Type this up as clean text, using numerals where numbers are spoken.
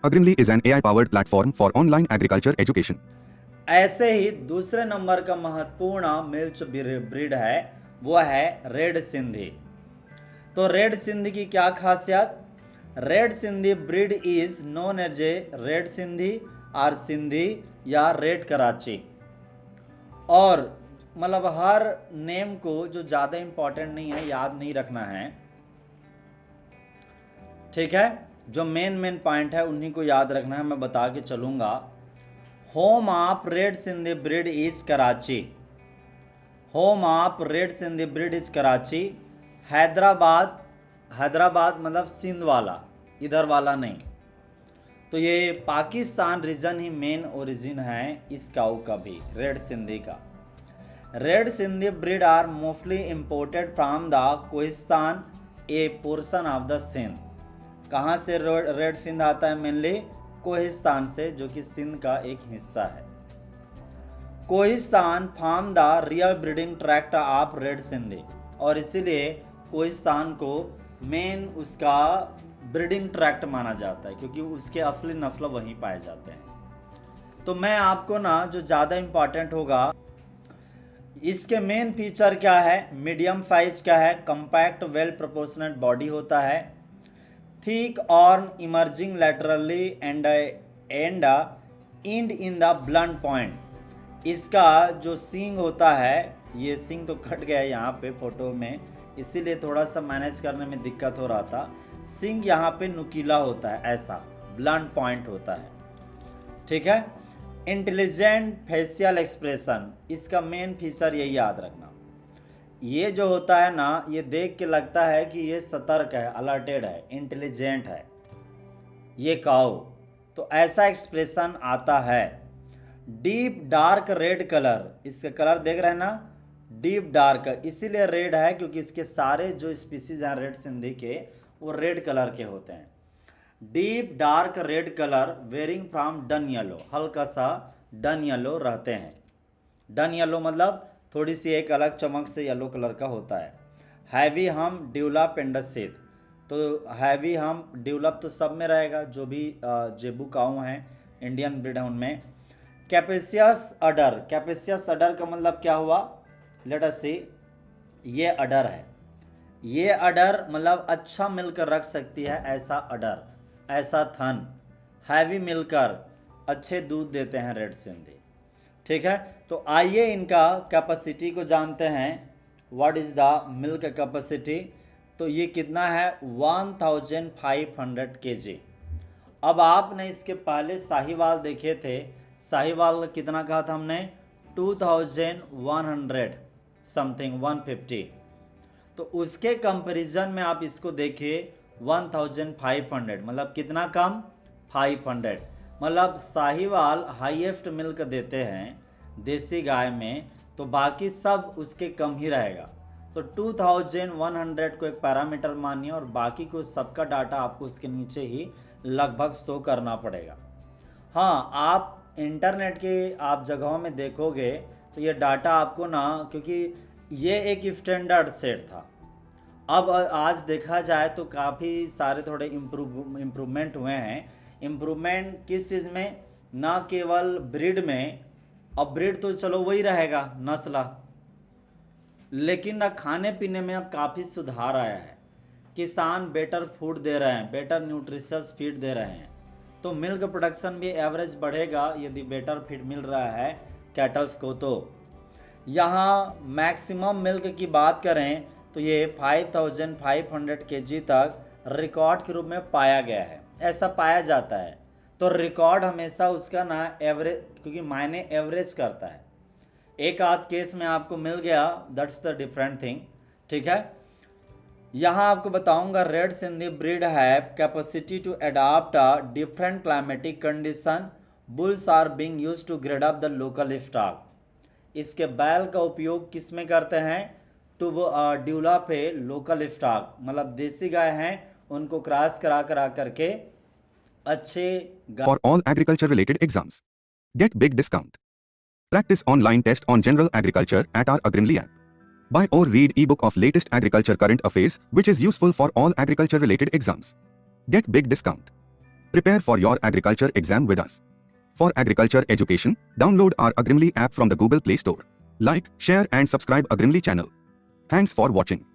Agrimly is an AI-powered platform for online agriculture education. ऐसे ही दूसरे number का महत्वपूर्ण मिल्च ब्रीड है वो है रेड सिंधी। तो रेड सिंधी की क्या खासियत? Red Sindhi breed is known as a red Sindhi और सिंधी या रेड कराची। और मतलब हर नेम को जो ज़्यादा इंपॉर्टेंट नहीं है, याद नहीं रखना है, ठीक है, जो मेन पॉइंट है उन्हीं को याद रखना है। मैं बता के चलूँगा। Home of red Sindhi breed is Karachi. Home of red Sindhi breed is Karachi. Hyderabad, Hyderabad मतलब सिंध वाला, इधर वाला नहीं। तो ये पाकिस्तान रीजन ही मेन ओरिजिन है इस काऊ का भी, रेड सिंधी का। Red Sindhi breed are mostly imported from the Kohistan, a portion of the Sindh. कहाँ से रेड सिंध आता है? मेनली कोहिस्तान से, जो कि सिंध का एक हिस्सा है। Kohistan form the real breeding tract of red Sindhi, और इसीलिए कोहिस्तान को मेन उसका ब्रीडिंग ट्रैक्ट माना जाता है, क्योंकि उसके असली नस्ल वहीं पाए जाते हैं। तो मैं आपको ना जो ज़्यादा इम्पॉर्टेंट होगा, इसके मेन फीचर क्या है? मीडियम साइज का है, कम्पैक्ट वेल प्रोपोर्शनेट बॉडी होता है, thick arm emerging laterally and and in the blunt point. इसका जो सींग होता है, ये सींग तो कट गया है यहाँ पे फोटो में, इसीलिए थोड़ा सा मैनेज करने में दिक्कत हो रहा था। सींग यहाँ पे नुकीला होता है, ऐसा ब्लंट पॉइंट होता है, ठीक है। इंटेलिजेंट फेशियल एक्सप्रेशन, इसका मेन फीचर यही याद रखना। ये जो होता है ना, ये देख के लगता है कि ये सतर्क है, अलर्टेड है, इंटेलिजेंट है ये काऊ, तो ऐसा एक्सप्रेशन आता है। डीप डार्क रेड कलर, इसका कलर देख रहे हैं ना, डीप डार्क, इसीलिए रेड है क्योंकि इसके सारे जो स्पीसीज हैं रेड सिंधी के, वो रेड कलर के होते हैं। Deep dark red colour varying from dun yellow, हल्का सा डन येलो रहते हैं। डन येलो मतलब थोड़ी सी एक अलग चमक से येलो कलर का होता है। हैवी हम डेवलप एंडसेद, तो हैवी हम डेवलप तो सब में रहेगा, जो भी जेबू काऊ हैं, इंडियन ब्रीड है उनमें। कैपेसियस अडर, कैपेसियस अडर का मतलब क्या हुआ? लेट अस सी, ये अडर है, ये अडर मतलब अच्छा मिलकर रख सकती है, ऐसा अडर, ऐसा थन, हैवी मिलकर अच्छे दूध देते हैं रेड सिंधी, ठीक है। तो आइए इनका कैपेसिटी को जानते हैं। What is the milk capacity? तो ये कितना है? 1500 kg। अब आपने इसके पहले साहिवाल देखे थे, साहिवाल का कितना कहा था हमने? 2100 समथिंग, 150। तो उसके कंपैरिजन में आप इसको देखिए 1500, मतलब कितना कम? 500। मतलब साहिवाल हाईएस्ट मिल्क देते हैं देसी गाय में, तो बाकी सब उसके कम ही रहेगा। तो 2100 को एक पैरामीटर मानिए, और बाकी को सबका डाटा आपको उसके नीचे ही लगभग शो करना पड़ेगा। हाँ, आप इंटरनेट के आप जगहों में देखोगे तो ये डाटा आपको ना, क्योंकि ये एक स्टैंडर्ड सेट था, अब आज देखा जाए तो काफ़ी सारे थोड़े इम्प्रूवमेंट हुए हैं। इम्प्रूवमेंट किस चीज़ में? ना केवल ब्रीड में, अब ब्रीड तो चलो वही रहेगा नस्ल, लेकिन ना खाने पीने में अब काफ़ी सुधार आया है। किसान बेटर फूड दे रहे हैं, बेटर न्यूट्रिशियस फीड दे रहे हैं, तो मिल्क प्रोडक्शन भी एवरेज बढ़ेगा यदि बेटर फीड मिल रहा है कैटल्स को। तो यहाँ मैक्सिमम मिल्क की बात करें तो ये 5500 kg तक रिकॉर्ड के रूप में पाया गया है, ऐसा पाया जाता है। तो रिकॉर्ड हमेशा उसका ना एवरेज, क्योंकि मायने एवरेज करता है, एक आध केस में आपको मिल गया, दैट्स द डिफरेंट थिंग, ठीक है। यहाँ आपको बताऊंगा रेड सिंधी ब्रीड है capacity to adopt different climatic condition. Bulls are being used to grade up the local stock. इसके बैल का उपयोग किस में करते हैं? To develop a local stock, मतलब देसी गाय हैं उनको क्रॉस करा करके अच्छे For all agriculture related exams, get big discount. Practice online test on general agriculture at our Agrimly app. Buy or read ebook of latest agriculture current affairs which is useful for all agriculture related exams. Get big discount. Prepare for your agriculture exam with us. For agriculture education, download our Agrimly app from the Google Play Store. Like, share and subscribe Agrimly channel. Thanks for watching.